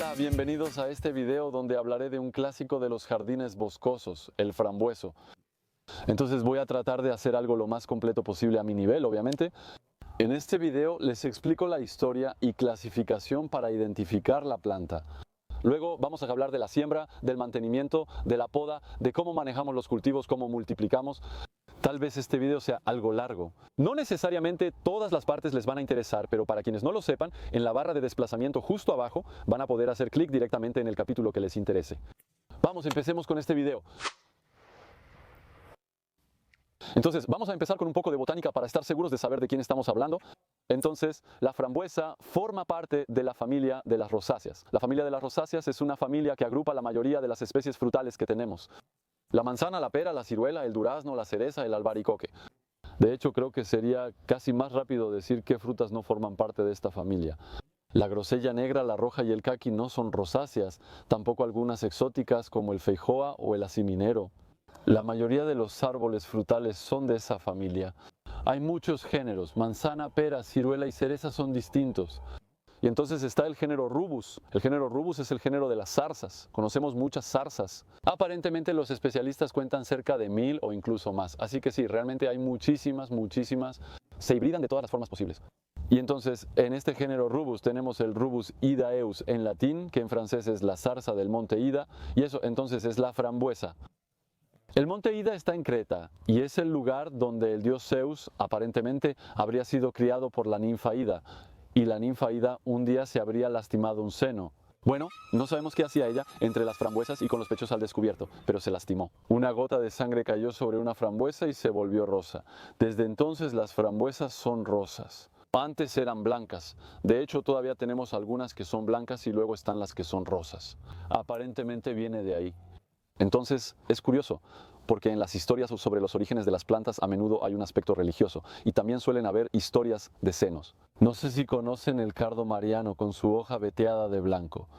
Hola, bienvenidos a este video donde hablaré de un clásico de los jardines boscosos, el frambueso. Entonces voy a tratar de hacer algo lo más completo posible a mi nivel, obviamente. En este video les explico la historia y clasificación para identificar la planta. Luego vamos a hablar de la siembra, del mantenimiento, de la poda, de cómo manejamos los cultivos, cómo multiplicamos. Tal vez este video sea algo largo. No necesariamente todas las partes les van a interesar, pero para quienes no lo sepan, en la barra de desplazamiento justo abajo van a poder hacer clic directamente en el capítulo que les interese. Vamos, empecemos con este video. Entonces, vamos a empezar con un poco de botánica para estar seguros de saber de quién estamos hablando. Entonces, la frambuesa forma parte de la familia de las rosáceas. La familia de las rosáceas es una familia que agrupa la mayoría de las especies frutales que tenemos. La manzana, la pera, la ciruela, el durazno, la cereza, el albaricoque. De hecho, creo que sería casi más rápido decir qué frutas no forman parte de esta familia. La grosella negra, la roja y el caqui no son rosáceas, tampoco algunas exóticas como el feijoa o el aciminero. La mayoría de los árboles frutales son de esa familia. Hay muchos géneros, manzana, pera, ciruela y cereza son distintos. Y entonces está el género Rubus. El género Rubus es el género de las zarzas. Conocemos muchas zarzas. Aparentemente los especialistas cuentan cerca de 1000 o incluso más. Así que sí, realmente hay muchísimas. Se hibridan de todas las formas posibles. Y entonces en este género Rubus tenemos el Rubus idaeus en latín, que en francés es la zarza del monte Ida, y eso entonces es la frambuesa. El monte Ida está en Creta y es el lugar donde el dios Zeus aparentemente habría sido criado por la ninfa Ida. Y la ninfa Ida un día se habría lastimado un seno. Bueno, no sabemos qué hacía ella entre las frambuesas y con los pechos al descubierto, pero se lastimó. Una gota de sangre cayó sobre una frambuesa y se volvió rosa. Desde entonces las frambuesas son rosas. Antes eran blancas. De hecho, todavía tenemos algunas que son blancas y luego están las que son rosas. Aparentemente viene de ahí. Entonces, es curioso, porque en las historias sobre los orígenes de las plantas a menudo hay un aspecto religioso y también suelen haber historias de senos. No sé si conocen el cardo mariano con su hoja veteada de blanco.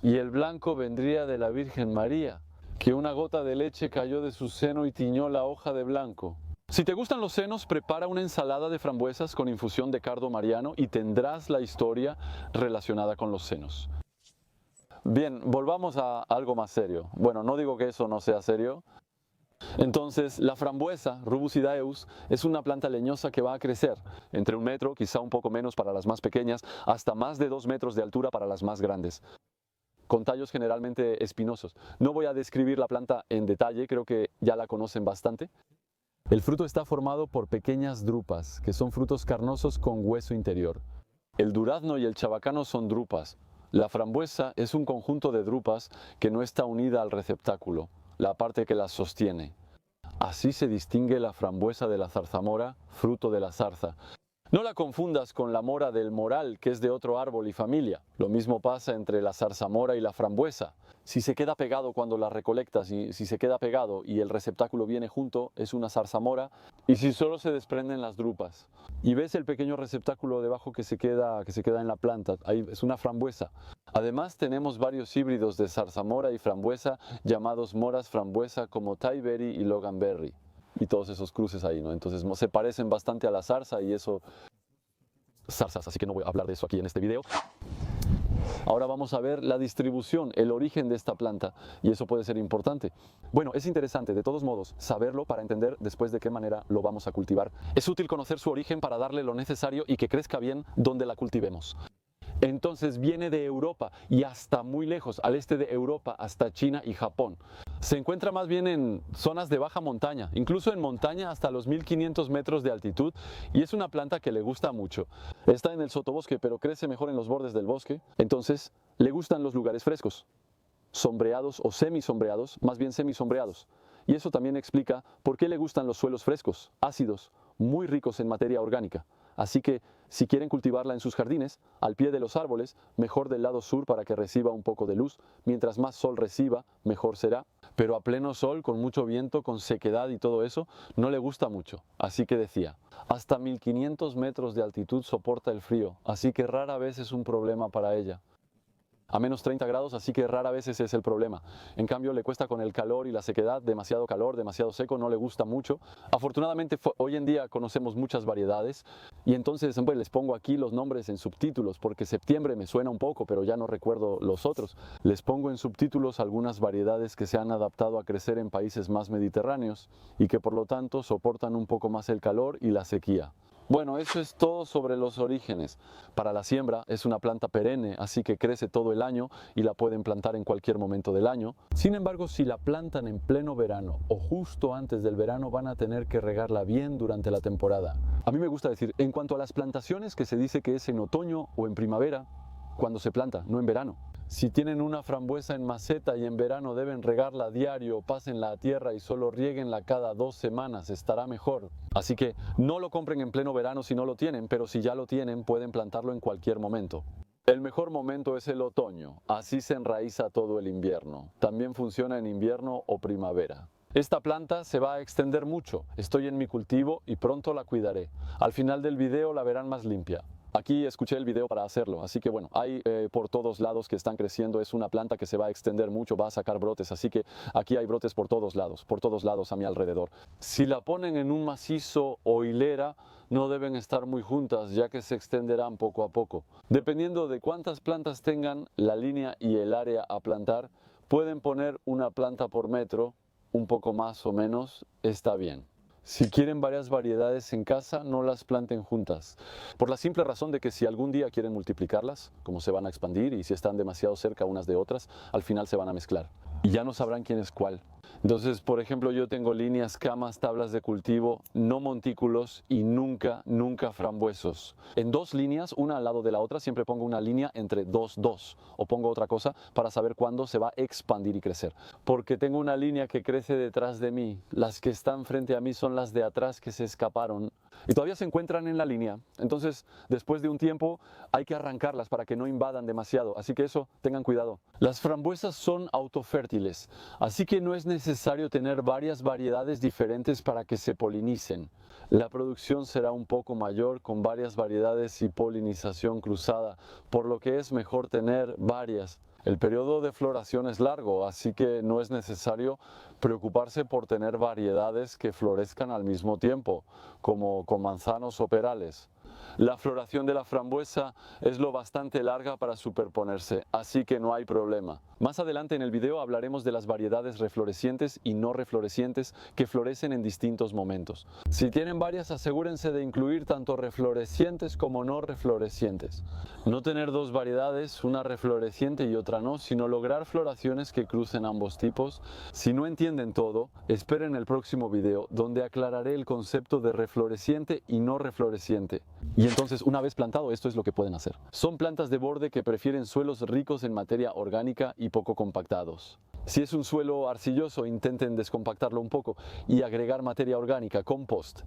Y el blanco vendría de la Virgen María, que una gota de leche cayó de su seno y tiñó la hoja de blanco. Si te gustan los senos, prepara una ensalada de frambuesas con infusión de cardo mariano y tendrás la historia relacionada con los senos. Bien, volvamos a algo más serio. Bueno, no digo que eso no sea serio. Entonces, la frambuesa, Rubus idaeus, es una planta leñosa que va a crecer entre 1 metro, quizá un poco menos para las más pequeñas, hasta más de 2 metros de altura para las más grandes, con tallos generalmente espinosos. No voy a describir la planta en detalle, creo que ya la conocen bastante. El fruto está formado por pequeñas drupas, que son frutos carnosos con hueso interior. El durazno y el chabacano son drupas. La frambuesa es un conjunto de drupas que no está unida al receptáculo, la parte que las sostiene. Así se distingue la frambuesa de la zarzamora, fruto de la zarza. No la confundas con la mora del moral, que es de otro árbol y familia. Lo mismo pasa entre la zarzamora y la frambuesa. Si se queda pegado cuando la recolectas y si se queda pegado y el receptáculo viene junto, es una zarzamora. Y si solo se desprenden las drupas y ves el pequeño receptáculo debajo que se queda en la planta, ahí es una frambuesa. Además tenemos varios híbridos de zarzamora y frambuesa llamados moras frambuesa como Thai-berry y Loganberry. Y todos esos cruces ahí, ¿no? Entonces se parecen bastante a la zarza y eso... zarzas, así que no voy a hablar de eso aquí en este video. Ahora vamos a ver la distribución, el origen de esta planta, y eso puede ser importante. Bueno, es interesante, de todos modos, saberlo para entender después de qué manera lo vamos a cultivar. Es útil conocer su origen para darle lo necesario y que crezca bien donde la cultivemos. Entonces viene de Europa y hasta muy lejos, al este de Europa, hasta China y Japón. Se encuentra más bien en zonas de baja montaña, incluso en montaña hasta los 1500 metros de altitud, y es una planta que le gusta mucho. Está en el sotobosque, pero crece mejor en los bordes del bosque. Entonces, le gustan los lugares frescos, sombreados o semisombreados, más bien semisombreados. Y eso también explica por qué le gustan los suelos frescos, ácidos, muy ricos en materia orgánica. Así que, si quieren cultivarla en sus jardines, al pie de los árboles, mejor del lado sur para que reciba un poco de luz. Mientras más sol reciba, mejor será. Pero a pleno sol, con mucho viento, con sequedad y todo eso, no le gusta mucho. Así que decía, hasta 1500 metros de altitud soporta el frío, así que rara vez es un problema para ella. a menos 30 grados, así que rara vez ese es el problema. En cambio, le cuesta con el calor y la sequedad, demasiado calor, demasiado seco, no le gusta mucho. Afortunadamente, hoy en día conocemos muchas variedades y entonces siempre les pongo aquí los nombres en subtítulos, porque septiembre me suena un poco, pero ya no recuerdo los otros. Les pongo en subtítulos algunas variedades que se han adaptado a crecer en países más mediterráneos y que por lo tanto soportan un poco más el calor y la sequía. Bueno, eso es todo sobre los orígenes. Para la siembra es una planta perenne, así que crece todo el año y la pueden plantar en cualquier momento del año. Sin embargo, si la plantan en pleno verano o justo antes del verano, van a tener que regarla bien durante la temporada. A mí me gusta decir, en cuanto a las plantaciones, que se dice que es en otoño o en primavera, cuando se planta, no en verano. Si tienen una frambuesa en maceta y en verano deben regarla a diario, pásenla a tierra y solo riéguenla cada 2 semanas, estará mejor. Así que no lo compren en pleno verano si no lo tienen, pero si ya lo tienen pueden plantarlo en cualquier momento. El mejor momento es el otoño, así se enraiza todo el invierno. También funciona en invierno o primavera. Esta planta se va a extender mucho, estoy en mi cultivo y pronto la cuidaré. Al final del video la verán más limpia. Aquí escuché el video para hacerlo, así que bueno, hay por todos lados que están creciendo, es una planta que se va a extender mucho, va a sacar brotes, así que aquí hay brotes por todos lados a mi alrededor. Si la ponen en un macizo o hilera, no deben estar muy juntas, ya que se extenderán poco a poco. Dependiendo de cuántas plantas tengan, la línea y el área a plantar, pueden poner una planta por metro, un poco más o menos, está bien. Si quieren varias variedades en casa, no las planten juntas, por la simple razón de que si algún día quieren multiplicarlas, como se van a expandir y si están demasiado cerca unas de otras, al final se van a mezclar y ya no sabrán quién es cuál. Entonces, por ejemplo, yo tengo líneas, camas, tablas de cultivo, no montículos y nunca frambuesos. En 2 líneas, una al lado de la otra, siempre pongo una línea entre 2 o pongo otra cosa para saber cuándo se va a expandir y crecer. Porque tengo una línea que crece detrás de mí, las que están frente a mí son las de atrás que se escaparon y todavía se encuentran en la línea. Entonces, después de un tiempo, hay que arrancarlas para que no invadan demasiado, así que eso, tengan cuidado. Las frambuesas son autofértiles, así que no es necesario tener varias variedades diferentes para que se polinicen. La producción será un poco mayor con varias variedades y polinización cruzada, por lo que es mejor tener varias. El periodo de floración es largo, así que no es necesario preocuparse por tener variedades que florezcan al mismo tiempo, como con manzanos o perales. La floración de la frambuesa es lo bastante larga para superponerse, así que no hay problema. Más adelante en el video hablaremos de las variedades reflorecientes y no reflorecientes que florecen en distintos momentos. Si tienen varias, asegúrense de incluir tanto reflorecientes como no reflorecientes. No tener 2 variedades, una refloreciente y otra no, sino lograr floraciones que crucen ambos tipos. Si no entienden todo, esperen el próximo video donde aclararé el concepto de refloreciente y no refloreciente. Y entonces, una vez plantado, esto es lo que pueden hacer. Son plantas de borde que prefieren suelos ricos en materia orgánica y poco compactados. Si es un suelo arcilloso, intenten descompactarlo un poco y agregar materia orgánica, compost,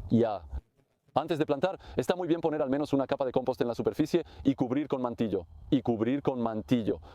Antes de plantar, está muy bien poner al menos una capa de compost en la superficie y cubrir con mantillo.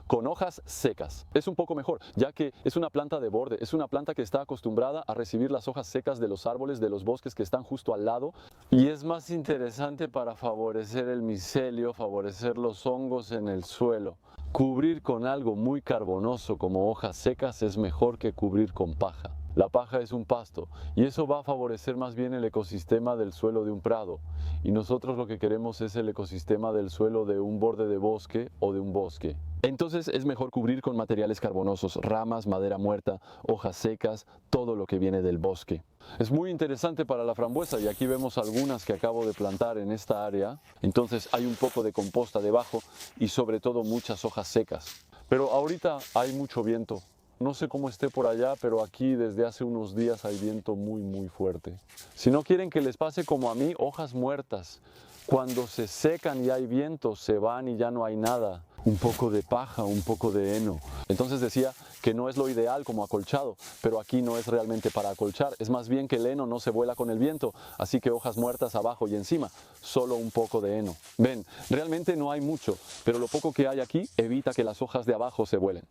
Con hojas secas. Es un poco mejor, ya que es una planta de borde, es una planta que está acostumbrada a recibir las hojas secas de los árboles, de los bosques que están justo al lado. Y es más interesante para favorecer el micelio, favorecer los hongos en el suelo. Cubrir con algo muy carbonoso como hojas secas es mejor que cubrir con paja. La paja es un pasto y eso va a favorecer más bien el ecosistema del suelo de un prado. Y nosotros lo que queremos es el ecosistema del suelo de un borde de bosque o de un bosque. Entonces es mejor cubrir con materiales carbonosos, ramas, madera muerta, hojas secas, todo lo que viene del bosque. Es muy interesante para la frambuesa y aquí vemos algunas que acabo de plantar en esta área. Entonces hay un poco de composta debajo y sobre todo muchas hojas secas. Pero ahorita hay mucho viento. No sé cómo esté por allá, pero aquí desde hace unos días hay viento muy fuerte. Si no quieren que les pase como a mí, hojas muertas. Cuando se secan y hay viento, se van y ya no hay nada. Un poco de paja, un poco de heno. Entonces decía que no es lo ideal como acolchado, pero aquí no es realmente para acolchar. Es más bien que el heno no se vuela con el viento, así que hojas muertas abajo y encima, solo un poco de heno. Ven, realmente no hay mucho, pero lo poco que hay aquí evita que las hojas de abajo se vuelen.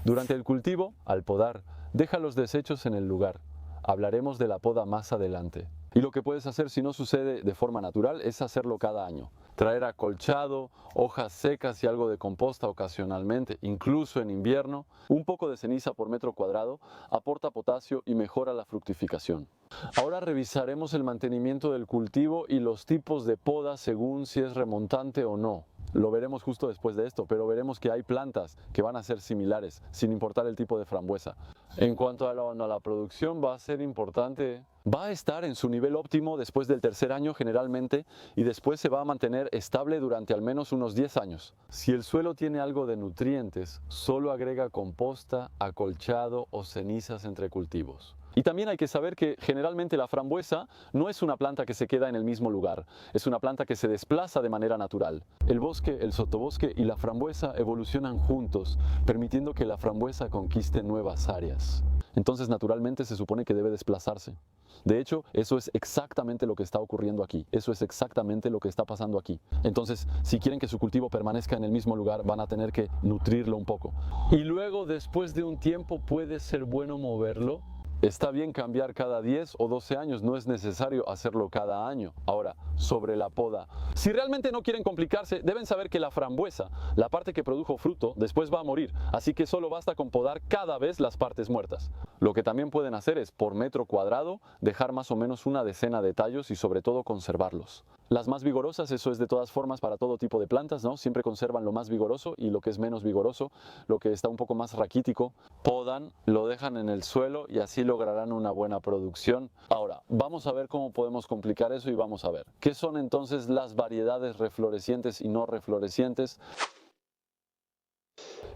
Durante el cultivo, al podar, deja los desechos en el lugar. Hablaremos de la poda más adelante. Y lo que puedes hacer si no sucede de forma natural es hacerlo cada año. Traer acolchado, hojas secas y algo de composta ocasionalmente, incluso en invierno. Un poco de ceniza por metro cuadrado aporta potasio y mejora la fructificación. Ahora revisaremos el mantenimiento del cultivo y los tipos de poda según si es remontante o no. Lo veremos justo después de esto, pero veremos que hay plantas que van a ser similares, sin importar el tipo de frambuesa. En cuanto a la producción, va a ser importante. Va a estar en su nivel óptimo después del tercer año generalmente y después se va a mantener estable durante al menos unos 10 años. Si el suelo tiene algo de nutrientes, solo agrega composta, acolchado o cenizas entre cultivos. Y también hay que saber que generalmente la frambuesa no es una planta que se queda en el mismo lugar, es una planta que se desplaza de manera natural. El bosque, el sotobosque y la frambuesa evolucionan juntos, permitiendo que la frambuesa conquiste nuevas áreas. Entonces naturalmente se supone que debe desplazarse. De hecho, eso es exactamente lo que está ocurriendo aquí, eso es exactamente lo que está pasando aquí. Entonces, si quieren que su cultivo permanezca en el mismo lugar, van a tener que nutrirlo un poco. Y luego, después de un tiempo, puede ser bueno moverlo. Está bien cambiar cada 10 o 12 años, no es necesario hacerlo cada año. Ahora, sobre la poda. Si realmente no quieren complicarse, deben saber que la frambuesa, la parte que produjo fruto, después va a morir, así que solo basta con podar cada vez las partes muertas. Lo que también pueden hacer es, por metro cuadrado, dejar más o menos una decena de tallos y sobre todo conservarlos. Las más vigorosas, eso es de todas formas para todo tipo de plantas, ¿no? Siempre conservan lo más vigoroso y lo que es menos vigoroso, lo que está un poco más raquítico, podan, lo dejan en el suelo y así lograrán una buena producción. Ahora, vamos a ver cómo podemos complicar eso y vamos a ver. ¿Qué son entonces las variedades reflorecientes y no reflorecientes?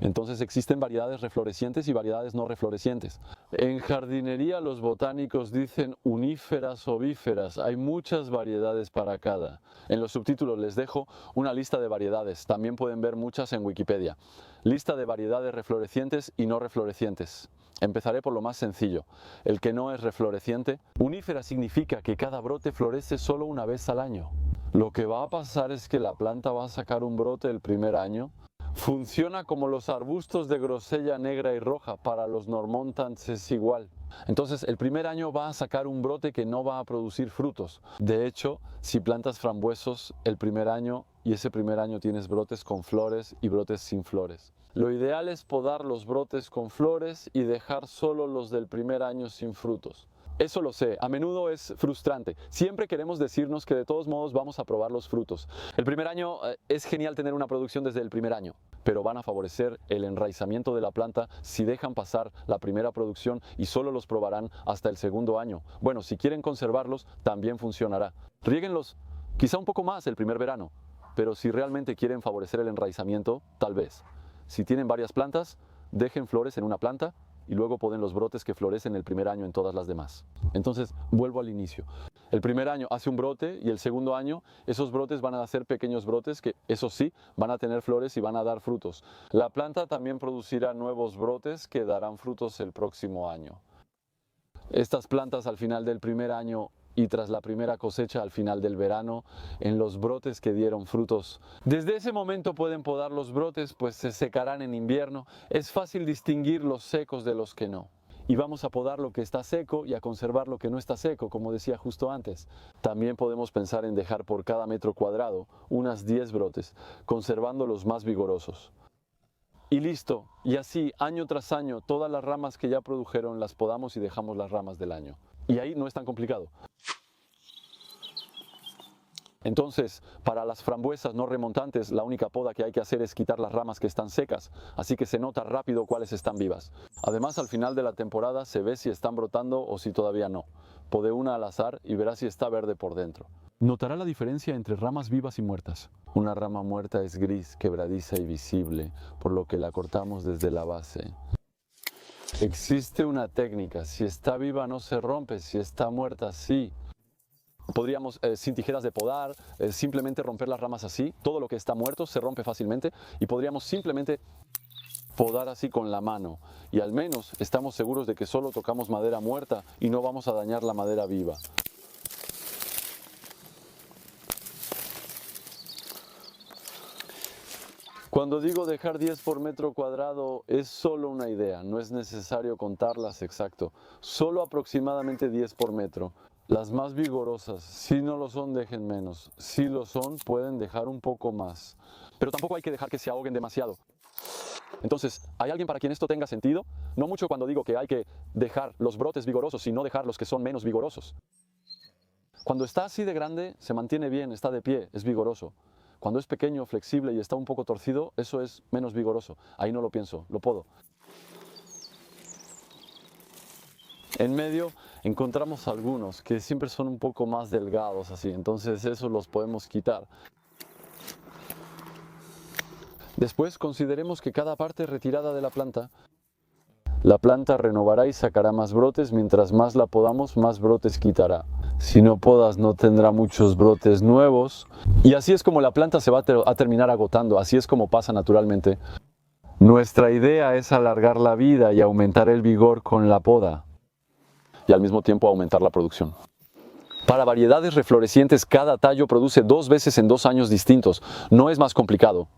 Entonces existen variedades reflorecientes y variedades no reflorecientes. En jardinería los botánicos dicen uníferas o bíferas, hay muchas variedades para cada. En los subtítulos les dejo una lista de variedades, también pueden ver muchas en Wikipedia. Lista de variedades reflorecientes y no reflorecientes. Empezaré por lo más sencillo, el que no es refloreciente. Unífera significa que cada brote florece solo una vez al año. Lo que va a pasar es que la planta va a sacar un brote el primer año. Funciona como los arbustos de grosella negra y roja, para los normontans es igual. Entonces el primer año va a sacar un brote que no va a producir frutos. De hecho, si plantas frambuesos el primer año y ese primer año tienes brotes con flores y brotes sin flores. Lo ideal es podar los brotes con flores y dejar solo los del primer año sin frutos. Eso lo sé, a menudo es frustrante. Siempre queremos decirnos que de todos modos vamos a probar los frutos. El primer año es genial tener una producción desde el primer año, pero van a favorecer el enraizamiento de la planta si dejan pasar la primera producción y solo los probarán hasta el segundo año. Bueno, si quieren conservarlos, también funcionará. Riéguenlos quizá un poco más el primer verano, pero si realmente quieren favorecer el enraizamiento, tal vez. Si tienen varias plantas, dejen flores en una planta y luego poden los brotes que florecen el primer año en todas las demás. Entonces, vuelvo al inicio. El primer año hace un brote y el segundo año esos brotes van a ser pequeños brotes que, eso sí, van a tener flores y van a dar frutos. La planta también producirá nuevos brotes que darán frutos el próximo año. Estas plantas al final del primer año y tras la primera cosecha al final del verano, en los brotes que dieron frutos. Desde ese momento pueden podar los brotes, pues se secarán en invierno. Es fácil distinguir los secos de los que no. Y vamos a podar lo que está seco y a conservar lo que no está seco, como decía justo antes. También podemos pensar en dejar por cada metro cuadrado unas 10 brotes, conservando los más vigorosos. Y listo, y así año tras año todas las ramas que ya produjeron las podamos y dejamos las ramas del año. Y ahí no es tan complicado. Entonces, para las frambuesas no remontantes, la única poda que hay que hacer es quitar las ramas que están secas, así que se nota rápido cuáles están vivas. Además, al final de la temporada se ve si están brotando o si todavía no. Pode una al azar y verá si está verde por dentro. Notará la diferencia entre ramas vivas y muertas. Una rama muerta es gris, quebradiza y visible, por lo que la cortamos desde la base. Existe una técnica, si está viva no se rompe, si está muerta sí. Podríamos, sin tijeras de podar, simplemente romper las ramas así. Todo lo que está muerto se rompe fácilmente y podríamos simplemente podar así con la mano. Y al menos estamos seguros de que solo tocamos madera muerta y no vamos a dañar la madera viva. Cuando digo dejar 10 por metro cuadrado es solo una idea, no es necesario contarlas exacto, solo aproximadamente 10 por metro. Las más vigorosas, si no lo son, dejen menos. Si lo son, pueden dejar un poco más. Pero tampoco hay que dejar que se ahoguen demasiado. Entonces, ¿hay alguien para quien esto tenga sentido? No mucho cuando digo que hay que dejar los brotes vigorosos y no dejar los que son menos vigorosos. Cuando está así de grande, se mantiene bien, está de pie, es vigoroso. Cuando es pequeño, flexible y está un poco torcido, eso es menos vigoroso. Ahí no lo pienso, lo podo. En medio encontramos algunos que siempre son un poco más delgados así, entonces esos los podemos quitar. Después consideremos que cada parte retirada de la planta renovará y sacará más brotes, mientras más la podamos, más brotes quitará. Si no podas, no tendrá muchos brotes nuevos. Y así es como la planta se va a terminar agotando, así es como pasa naturalmente. Nuestra idea es alargar la vida y aumentar el vigor con la poda. Y al mismo tiempo aumentar la producción. Para variedades reflorecientes, cada tallo produce 2 veces en 2 años distintos. No es más complicado.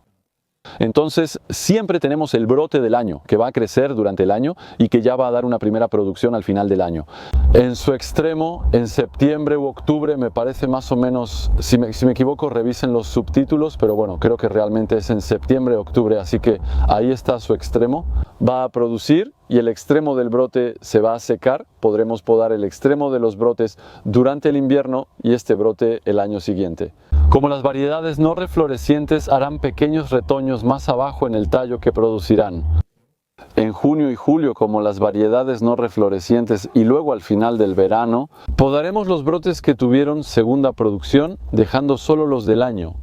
Entonces, siempre tenemos el brote del año, que va a crecer durante el año y que ya va a dar una primera producción al final del año. En su extremo, en septiembre u octubre, me parece más o menos, si me equivoco, revisen los subtítulos, pero bueno, creo que realmente es en septiembre, octubre, así que ahí está su extremo. Va a producir y el extremo del brote se va a secar. Podremos podar el extremo de los brotes durante el invierno y este brote el año siguiente. Como las variedades no reflorecientes harán pequeños retoños más abajo en el tallo que producirán. En junio y julio, como las variedades no reflorecientes, y luego al final del verano, podaremos los brotes que tuvieron segunda producción, dejando solo los del año,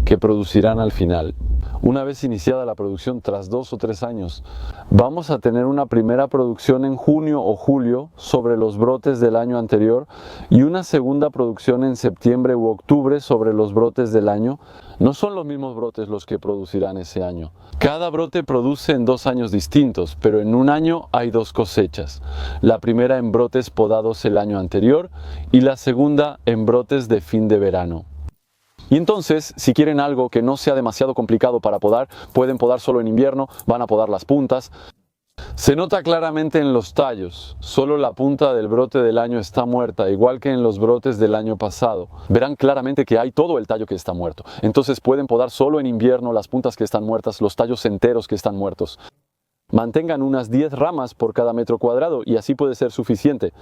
que producirán al final. Una vez iniciada la producción tras 2 o 3 años, vamos a tener una primera producción en junio o julio sobre los brotes del año anterior y una segunda producción en septiembre u octubre sobre los brotes del año. No son los mismos brotes los que producirán ese año. Cada brote produce en 2 años distintos, pero en un año hay 2 cosechas. La primera en brotes podados el año anterior y la segunda en brotes de fin de verano. Y entonces, si quieren algo que no sea demasiado complicado para podar, pueden podar solo en invierno, van a podar las puntas. Se nota claramente en los tallos, solo la punta del brote del año está muerta, igual que en los brotes del año pasado. Verán claramente que hay todo el tallo que está muerto. Entonces pueden podar solo en invierno las puntas que están muertas, los tallos enteros que están muertos. Mantengan unas 10 ramas por cada metro cuadrado y así puede ser suficiente.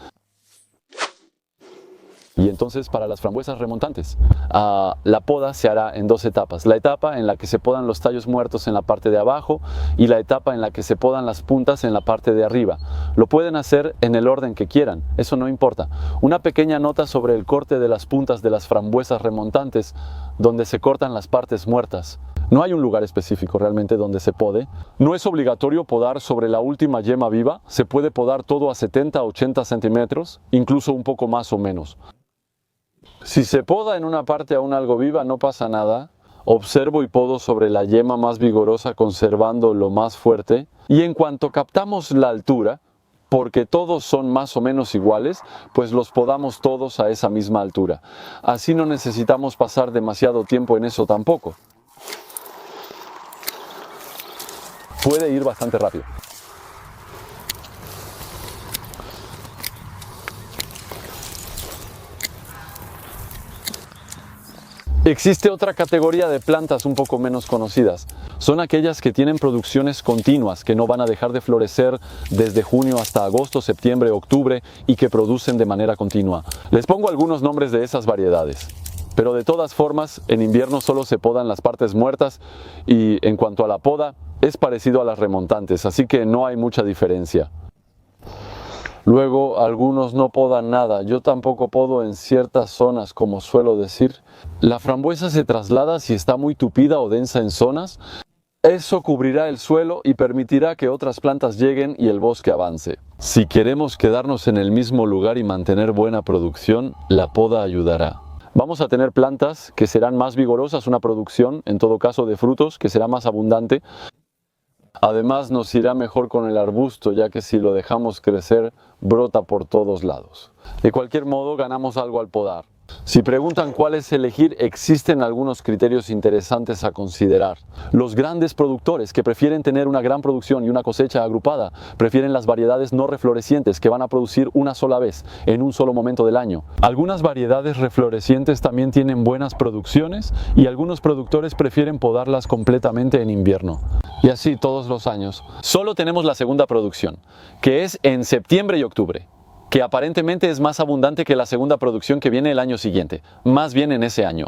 Y entonces para las frambuesas remontantes, la poda se hará en 2 etapas. La etapa en la que se podan los tallos muertos en la parte de abajo y la etapa en la que se podan las puntas en la parte de arriba. Lo pueden hacer en el orden que quieran, eso no importa. Una pequeña nota sobre el corte de las puntas de las frambuesas remontantes, donde se cortan las partes muertas. No hay un lugar específico realmente donde se pode. No es obligatorio podar sobre la última yema viva, se puede podar todo a 70-80 centímetros, incluso un poco más o menos. Si se poda en una parte aún algo viva, no pasa nada. Observo y podo sobre la yema más vigorosa conservando lo más fuerte. Y en cuanto captamos la altura, porque todos son más o menos iguales, pues los podamos todos a esa misma altura. Así no necesitamos pasar demasiado tiempo en eso tampoco. Puede ir bastante rápido. Existe otra categoría de plantas un poco menos conocidas. Son aquellas que tienen producciones continuas, que no van a dejar de florecer desde junio hasta agosto, septiembre, octubre y que producen de manera continua. Les pongo algunos nombres de esas variedades. Pero de todas formas, en invierno solo se podan las partes muertas y en cuanto a la poda, es parecido a las remontantes, así que no hay mucha diferencia. Luego, algunos no podan nada. Yo tampoco podo en ciertas zonas, como suelo decir. La frambuesa se traslada si está muy tupida o densa en zonas. Eso cubrirá el suelo y permitirá que otras plantas lleguen y el bosque avance. Si queremos quedarnos en el mismo lugar y mantener buena producción, la poda ayudará. Vamos a tener plantas que serán más vigorosas, una producción, en todo caso de frutos, que será más abundante. Además nos irá mejor con el arbusto, ya que si lo dejamos crecer, brota por todos lados. De cualquier modo, ganamos algo al podar. Si preguntan cuál es elegir, existen algunos criterios interesantes a considerar. Los grandes productores que prefieren tener una gran producción y una cosecha agrupada, prefieren las variedades no reflorecientes que van a producir una sola vez, en un solo momento del año. Algunas variedades reflorecientes también tienen buenas producciones y algunos productores prefieren podarlas completamente en invierno. Y así todos los años. Solo tenemos la segunda producción, que es en septiembre y octubre, que aparentemente es más abundante que la segunda producción que viene el año siguiente, más bien en ese año.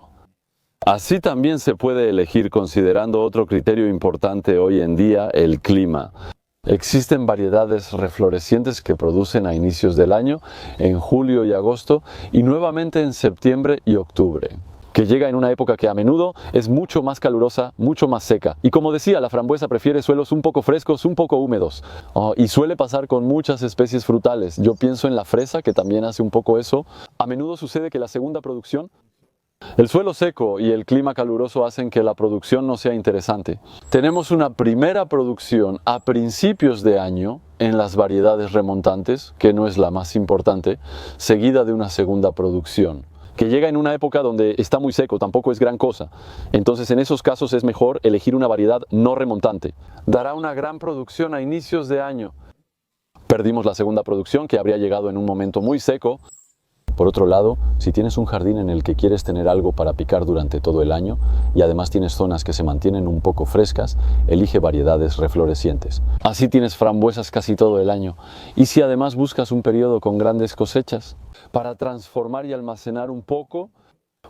Así también se puede elegir considerando otro criterio importante hoy en día, el clima. Existen variedades reflorecientes que producen a inicios del año, en julio y agosto, y nuevamente en septiembre y octubre, que llega en una época que a menudo es mucho más calurosa, mucho más seca. Y como decía, la frambuesa prefiere suelos un poco frescos, un poco húmedos. Y suele pasar con muchas especies frutales. Yo pienso en la fresa, que también hace un poco eso. A menudo sucede que la segunda producción, el suelo seco y el clima caluroso hacen que la producción no sea interesante. Tenemos una primera producción a principios de año en las variedades remontantes, que no es la más importante, seguida de una segunda producción, que llega en una época donde está muy seco, tampoco es gran cosa. Entonces en esos casos es mejor elegir una variedad no remontante. Dará una gran producción a inicios de año. Perdimos la segunda producción, que habría llegado en un momento muy seco. Por otro lado, si tienes un jardín en el que quieres tener algo para picar durante todo el año y además tienes zonas que se mantienen un poco frescas, elige variedades reflorecientes. Así tienes frambuesas casi todo el año. Y si además buscas un periodo con grandes cosechas, para transformar y almacenar un poco,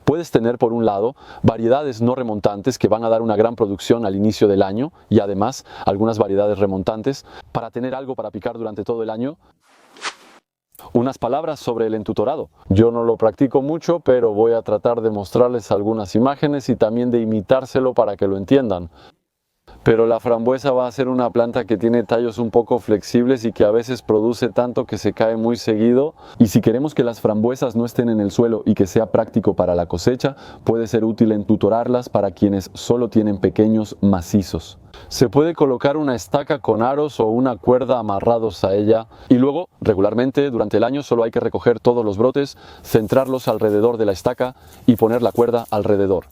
puedes tener por un lado variedades no remontantes que van a dar una gran producción al inicio del año y además algunas variedades remontantes para tener algo para picar durante todo el año. Unas palabras sobre el entutorado. Yo no lo practico mucho, pero voy a tratar de mostrarles algunas imágenes y también de imitárselo para que lo entiendan. Pero la frambuesa va a ser una planta que tiene tallos un poco flexibles y que a veces produce tanto que se cae muy seguido. Y si queremos que las frambuesas no estén en el suelo y que sea práctico para la cosecha, puede ser útil entutorarlas para quienes solo tienen pequeños macizos. Se puede colocar una estaca con aros o una cuerda amarrados a ella y luego, regularmente, durante el año solo hay que recoger todos los brotes, centrarlos alrededor de la estaca y poner la cuerda alrededor.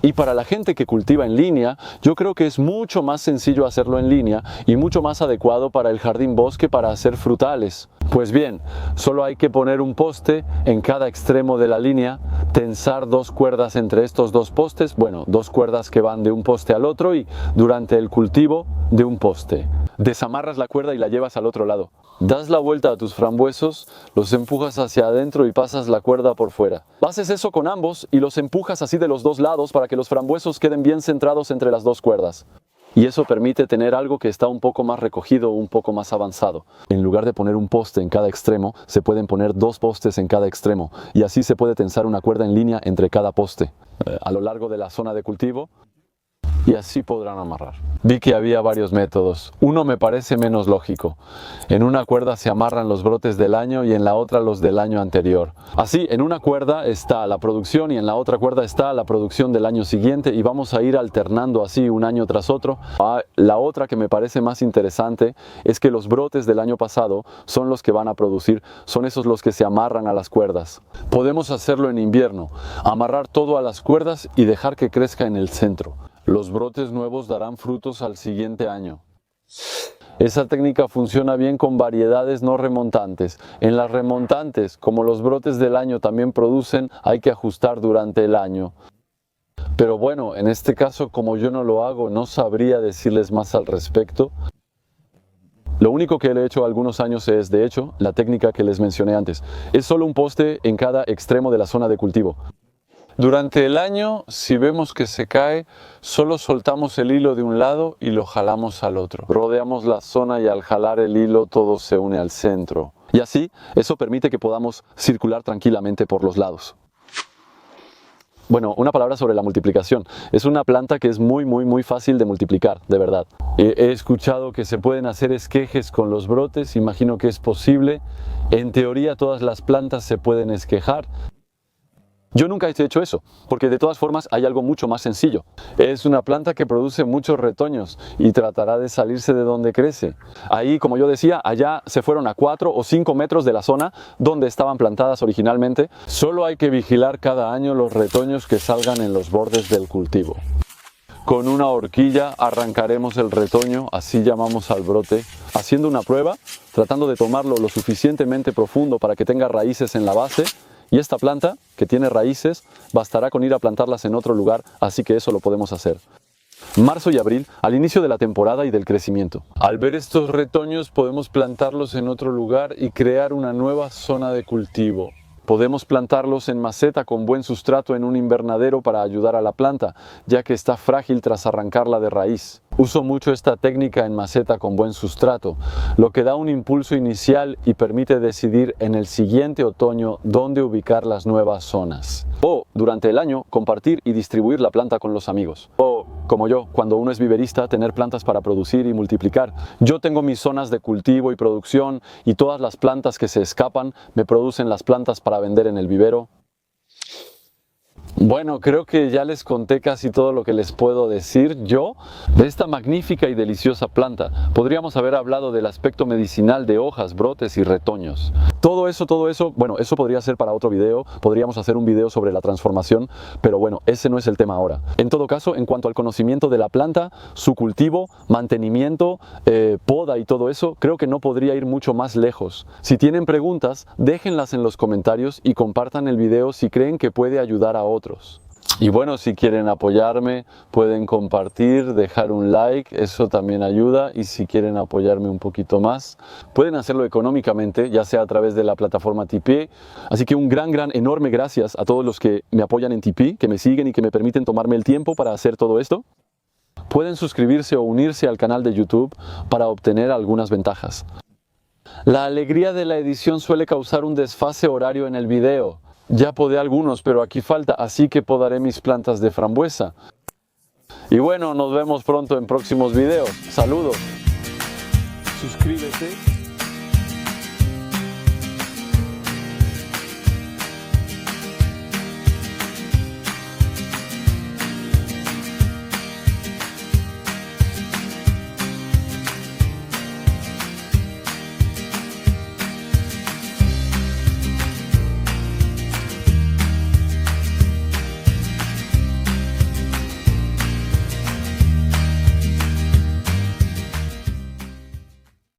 Y para la gente que cultiva en línea, yo creo que es mucho más sencillo hacerlo en línea y mucho más adecuado para el jardín bosque para hacer frutales. Pues bien, solo hay que poner un poste en cada extremo de la línea, tensar dos cuerdas entre estos dos postes, dos cuerdas que van de un poste al otro y durante el cultivo de un poste. Desamarras la cuerda y la llevas al otro lado. Das la vuelta a tus frambuesos, los empujas hacia adentro y pasas la cuerda por fuera. Haces eso con ambos y los empujas así de los dos lados para que los frambuesos queden bien centrados entre las dos cuerdas. Y eso permite tener algo que está un poco más recogido, un poco más avanzado. En lugar de poner un poste en cada extremo, se pueden poner dos postes en cada extremo y así se puede tensar una cuerda en línea entre cada poste a lo largo de la zona de cultivo. Y así podrán amarrar. Vi que había varios métodos. Uno me parece menos lógico. En una cuerda se amarran los brotes del año y en la otra los del año anterior. Así, en una cuerda está la producción y en la otra cuerda está la producción del año siguiente y vamos a ir alternando así un año tras otro. La otra que me parece más interesante es que los brotes del año pasado son los que van a producir, son esos los que se amarran a las cuerdas. Podemos hacerlo en invierno, amarrar todo a las cuerdas y dejar que crezca en el centro. Los brotes nuevos darán frutos al siguiente año. Esa técnica funciona bien con variedades no remontantes. En las remontantes, como los brotes del año también producen, hay que ajustar durante el año. Pero bueno, en este caso, como yo no lo hago, no sabría decirles más al respecto. Lo único que le he hecho algunos años es, de hecho, la técnica que les mencioné antes. Es solo un poste en cada extremo de la zona de cultivo. Durante el año, si vemos que se cae, solo soltamos el hilo de un lado y lo jalamos al otro. Rodeamos la zona y al jalar el hilo todo se une al centro. Y así, eso permite que podamos circular tranquilamente por los lados. Bueno, una palabra sobre la multiplicación. Es una planta que es muy fácil de multiplicar, de verdad. He escuchado que se pueden hacer esquejes con los brotes, imagino que es posible. En teoría todas las plantas se pueden esquejar. Yo nunca he hecho eso, porque de todas formas hay algo mucho más sencillo. Es una planta que produce muchos retoños y tratará de salirse de donde crece. Ahí, como yo decía, allá se fueron a 4 o 5 metros de la zona donde estaban plantadas originalmente. Solo hay que vigilar cada año los retoños que salgan en los bordes del cultivo. Con una horquilla arrancaremos el retoño, así llamamos al brote, haciendo una prueba, tratando de tomarlo lo suficientemente profundo para que tenga raíces en la base, y esta planta, que tiene raíces, bastará con ir a plantarlas en otro lugar, así que eso lo podemos hacer. Marzo y abril, al inicio de la temporada y del crecimiento. Al ver estos retoños podemos plantarlos en otro lugar y crear una nueva zona de cultivo. Podemos plantarlos en maceta con buen sustrato en un invernadero para ayudar a la planta, ya que está frágil tras arrancarla de raíz. Uso mucho esta técnica en maceta con buen sustrato, lo que da un impulso inicial y permite decidir en el siguiente otoño dónde ubicar las nuevas zonas. O, durante el año, compartir y distribuir la planta con los amigos. O, como yo, cuando uno es viverista, tener plantas para producir y multiplicar. Yo tengo mis zonas de cultivo y producción y todas las plantas que se escapan me producen las plantas para vender en el vivero. Bueno, creo que ya les conté casi todo lo que les puedo decir yo de esta magnífica y deliciosa planta. Podríamos haber hablado del aspecto medicinal de hojas, brotes y retoños. Todo eso, bueno, eso podría ser para otro video. Podríamos hacer un video sobre la transformación, pero bueno, ese no es el tema ahora. En todo caso, en cuanto al conocimiento de la planta, su cultivo, mantenimiento, poda y todo eso, creo que no podría ir mucho más lejos. Si tienen preguntas, déjenlas en los comentarios y compartan el video si creen que puede ayudar a otros. Y bueno, si quieren apoyarme, pueden compartir, dejar un like, eso también ayuda. Y si quieren apoyarme un poquito más, pueden hacerlo económicamente, ya sea a través de la plataforma Tipeee. Así que un enorme gracias a todos los que me apoyan en Tipeee, que me siguen y que me permiten tomarme el tiempo para hacer todo esto. Pueden suscribirse o unirse al canal de YouTube para obtener algunas ventajas. La alegría de la edición suele causar un desfase horario en el video. Ya podé algunos, pero aquí falta, así que podaré mis plantas de frambuesa. Y bueno, nos vemos pronto en próximos videos. Saludos. Suscríbete.